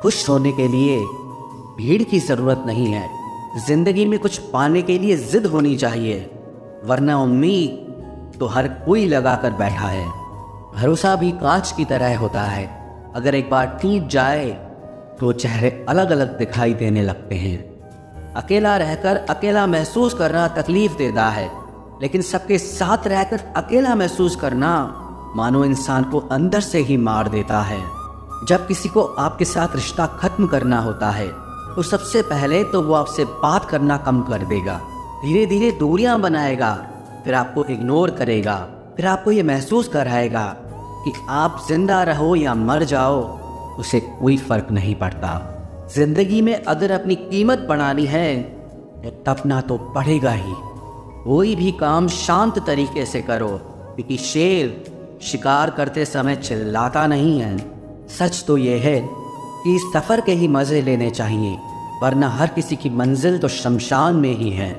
खुश होने के लिए भीड़ की ज़रूरत नहीं है। ज़िंदगी में कुछ पाने के लिए ज़िद होनी चाहिए, वरना उम्मीद तो हर कोई लगा कर बैठा है। भरोसा भी कांच की तरह होता है, अगर एक बार टूट जाए तो चेहरे अलग अलग दिखाई देने लगते हैं। अकेला रहकर अकेला महसूस करना तकलीफ देता है, लेकिन सबके साथ रहकर अकेला महसूस करना मानो इंसान को अंदर से ही मार देता है। जब किसी को आपके साथ रिश्ता खत्म करना होता है तो सबसे पहले तो वो आपसे बात करना कम कर देगा, धीरे धीरे दूरियां बनाएगा, फिर आपको इग्नोर करेगा, फिर आपको ये महसूस कराएगा कि आप जिंदा रहो या मर जाओ उसे कोई फर्क नहीं पड़ता। जिंदगी में अगर अपनी कीमत बढ़ानी है तब ना तो पड़ेगा ही। कोई भी काम शांत तरीके से करो, क्योंकि शेर शिकार करते समय चिल्लाता नहीं है। सच तो ये है कि इस सफ़र के ही मज़े लेने चाहिए, वरना हर किसी की मंजिल तो शमशान में ही है।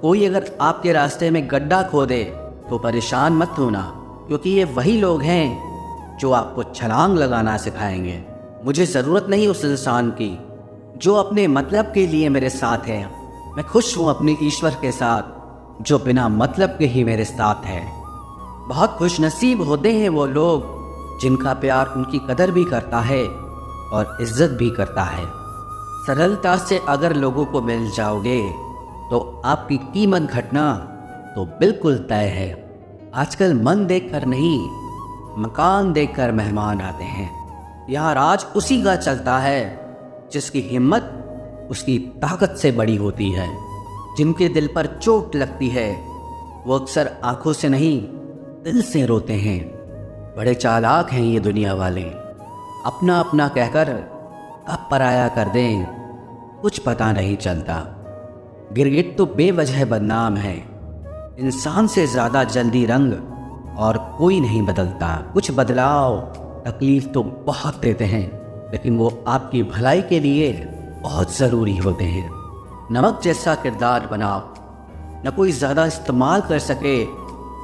कोई अगर आपके रास्ते में गड्ढा खोदे तो परेशान मत होना, क्योंकि ये वही लोग हैं जो आपको छलांग लगाना सिखाएंगे। मुझे ज़रूरत नहीं उस इंसान की जो अपने मतलब के लिए मेरे साथ है। मैं खुश हूँ अपने ईश्वर के साथ जो बिना मतलब के ही मेरे साथ है। बहुत खुशनसीब होते हैं वो लोग जिनका प्यार उनकी कदर भी करता है और इज्जत भी करता है। सरलता से अगर लोगों को मिल जाओगे तो आपकी कीमत घटना तो बिल्कुल तय है। आजकल मन देखकर नहीं, मकान देखकर मेहमान आते हैं। यहाँ राज उसी का चलता है जिसकी हिम्मत उसकी ताकत से बड़ी होती है। जिनके दिल पर चोट लगती है वो अक्सर आंखों से नहीं दिल से रोते हैं। बड़े चालाक हैं ये दुनिया वाले, अपना अपना कहकर अब पराया कर दें कुछ पता नहीं चलता। गिरगिट तो बेवजह बदनाम है, इंसान से ज़्यादा जल्दी रंग और कोई नहीं बदलता। कुछ बदलाव तकलीफ तो बहुत देते हैं, लेकिन वो आपकी भलाई के लिए बहुत ज़रूरी होते हैं। नमक जैसा किरदार बनाओ, न कोई ज़्यादा इस्तेमाल कर सके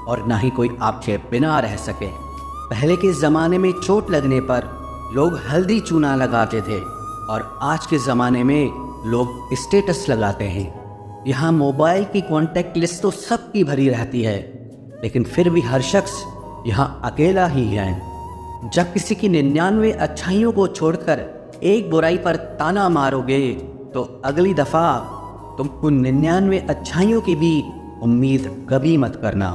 और ना ही कोई आपके बिना रह सके। पहले के ज़माने में चोट लगने पर लोग हल्दी चूना लगाते थे और आज के ज़माने में लोग स्टेटस लगाते हैं। यहाँ मोबाइल की कॉन्टैक्ट लिस्ट तो सबकी भरी रहती है, लेकिन फिर भी हर शख्स यहाँ अकेला ही है। जब किसी की 99 अच्छाइयों को छोड़कर एक बुराई पर ताना मारोगे तो अगली दफ़ा तुमको 99 अच्छाइयों की भी उम्मीद कभी मत करना।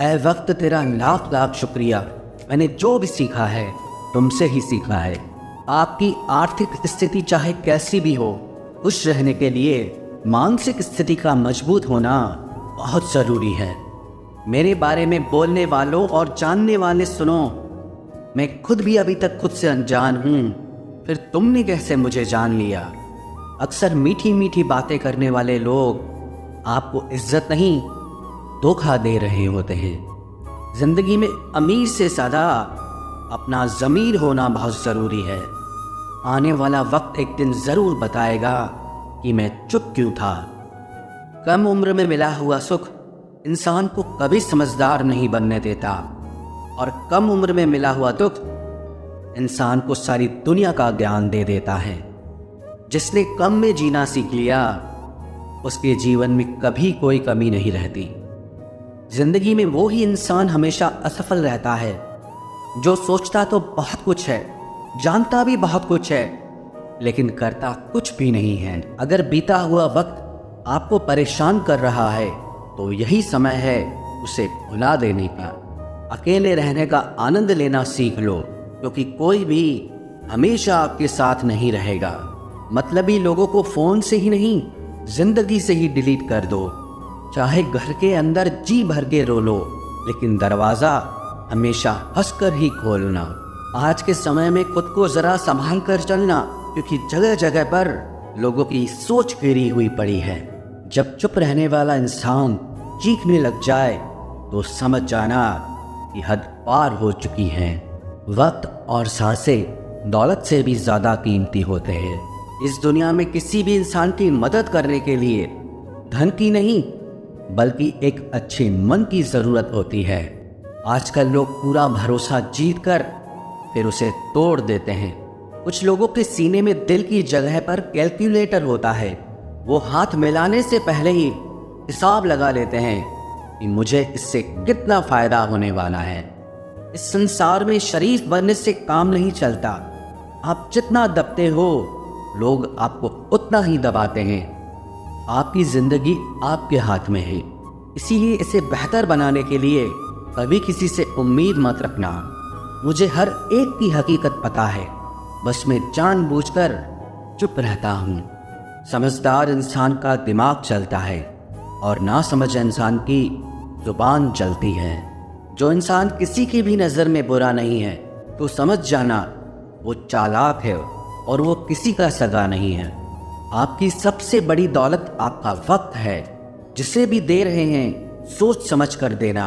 ऐ वक्त तेरा लाख लाख शुक्रिया, मैंने जो भी सीखा है तुमसे ही सीखा है। आपकी आर्थिक स्थिति चाहे कैसी भी हो, खुश रहने के लिए मानसिक स्थिति का मजबूत होना बहुत ज़रूरी है। मेरे बारे में बोलने वालों और जानने वाले सुनो, मैं खुद भी अभी तक खुद से अनजान हूँ, फिर तुमने कैसे मुझे जान लिया। अक्सर मीठी मीठी बातें करने वाले लोग आपको इज्जत नहीं धोखा दे रहे होते हैं। जिंदगी में अमीर से ज़्यादा अपना ज़मीर होना बहुत ज़रूरी है। आने वाला वक्त एक दिन ज़रूर बताएगा कि मैं चुप क्यों था। कम उम्र में मिला हुआ सुख इंसान को कभी समझदार नहीं बनने देता, और कम उम्र में मिला हुआ दुख इंसान को सारी दुनिया का ज्ञान दे देता है। जिसने कम में जीना सीख लिया उसके जीवन में कभी कोई कमी नहीं रहती। जिंदगी में वो ही इंसान हमेशा असफल रहता है जो सोचता तो बहुत कुछ है, जानता भी बहुत कुछ है, लेकिन करता कुछ भी नहीं है। अगर बीता हुआ वक्त आपको परेशान कर रहा है तो यही समय है उसे भुला देने का। अकेले रहने का आनंद लेना सीख लो, क्योंकि कोई भी हमेशा आपके साथ नहीं रहेगा। मतलबी लोगों को फ़ोन से ही नहीं, जिंदगी से ही डिलीट कर दो। चाहे घर के अंदर जी भर के रो लो, लेकिन दरवाज़ा हमेशा हंसकर ही खोलना। आज के समय में खुद को ज़रा संभाल कर चलना, क्योंकि जगह जगह पर लोगों की सोच फेरी हुई पड़ी है। जब चुप रहने वाला इंसान चीखने लग जाए तो समझ जाना कि हद पार हो चुकी है। वक्त और सांसें दौलत से भी ज़्यादा कीमती होते हैं। इस दुनिया में किसी भी इंसान की मदद करने के लिए धन की नहीं, बल्कि एक अच्छे मन की ज़रूरत होती है। आजकल लोग पूरा भरोसा जीत कर फिर उसे तोड़ देते हैं। कुछ लोगों के सीने में दिल की जगह पर कैलकुलेटर होता है। वो हाथ मिलाने से पहले ही हिसाब लगा लेते हैं कि मुझे इससे कितना फायदा होने वाला है। इस संसार में शरीफ बनने से काम नहीं चलता। आप जितना दबते हो, लोग आपको उतना ही दबाते हैं। आपकी जिंदगी आपके हाथ में है, इसीलिए इसे बेहतर बनाने के लिए कभी किसी से उम्मीद मत रखना। मुझे हर एक की हकीकत पता है, बस मैं जानबूझकर चुप रहता हूँ। समझदार इंसान का दिमाग चलता है और नासमझ इंसान की जुबान चलती है। जो इंसान किसी की भी नज़र में बुरा नहीं है तो समझ जाना वो चालाक है और वो किसी का सगा नहीं है। आपकी सबसे बड़ी दौलत आपका वक्त है। जिसे भी दे रहे हैं सोच समझ कर देना।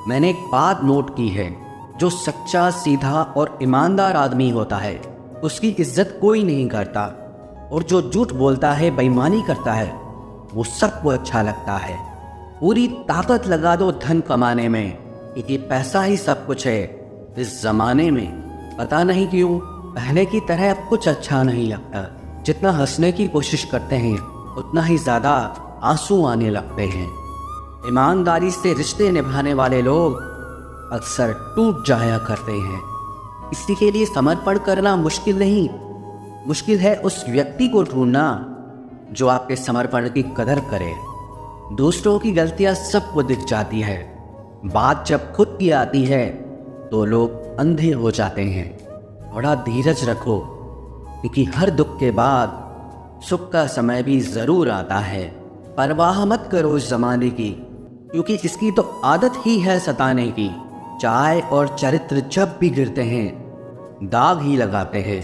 मैंने एक बात नोट की है, जो सच्चा, सीधा और ईमानदार आदमी होता है उसकी इज्जत कोई नहीं करता, और जो झूठ बोलता है, बेईमानी करता है, वो सबको अच्छा लगता है। पूरी ताकत लगा दो धन कमाने में, क्योंकि पैसा ही सब कुछ है इस जमाने में। पता नहीं क्यों पहले की तरह अब कुछ अच्छा नहीं लगता। जितना हंसने की कोशिश करते हैं उतना ही ज़्यादा आंसू आने लगते हैं। ईमानदारी से रिश्ते निभाने वाले लोग अक्सर टूट जाया करते हैं। इसी के लिए समर्पण करना मुश्किल नहीं, मुश्किल है उस व्यक्ति को ढूंढना जो आपके समर्पण की कदर करे। दूसरों की गलतियां सबको दिख जाती है, बात जब खुद की आती है तो लोग अंधे हो जाते हैं। थोड़ा धीरज रखो, क्योंकि हर दुख के बाद सुख का समय भी ज़रूर आता है। परवाह मत करो इस ज़माने की, क्योंकि इसकी तो आदत ही है सताने की। चाय और चरित्र जब भी गिरते हैं दाग ही लगाते हैं।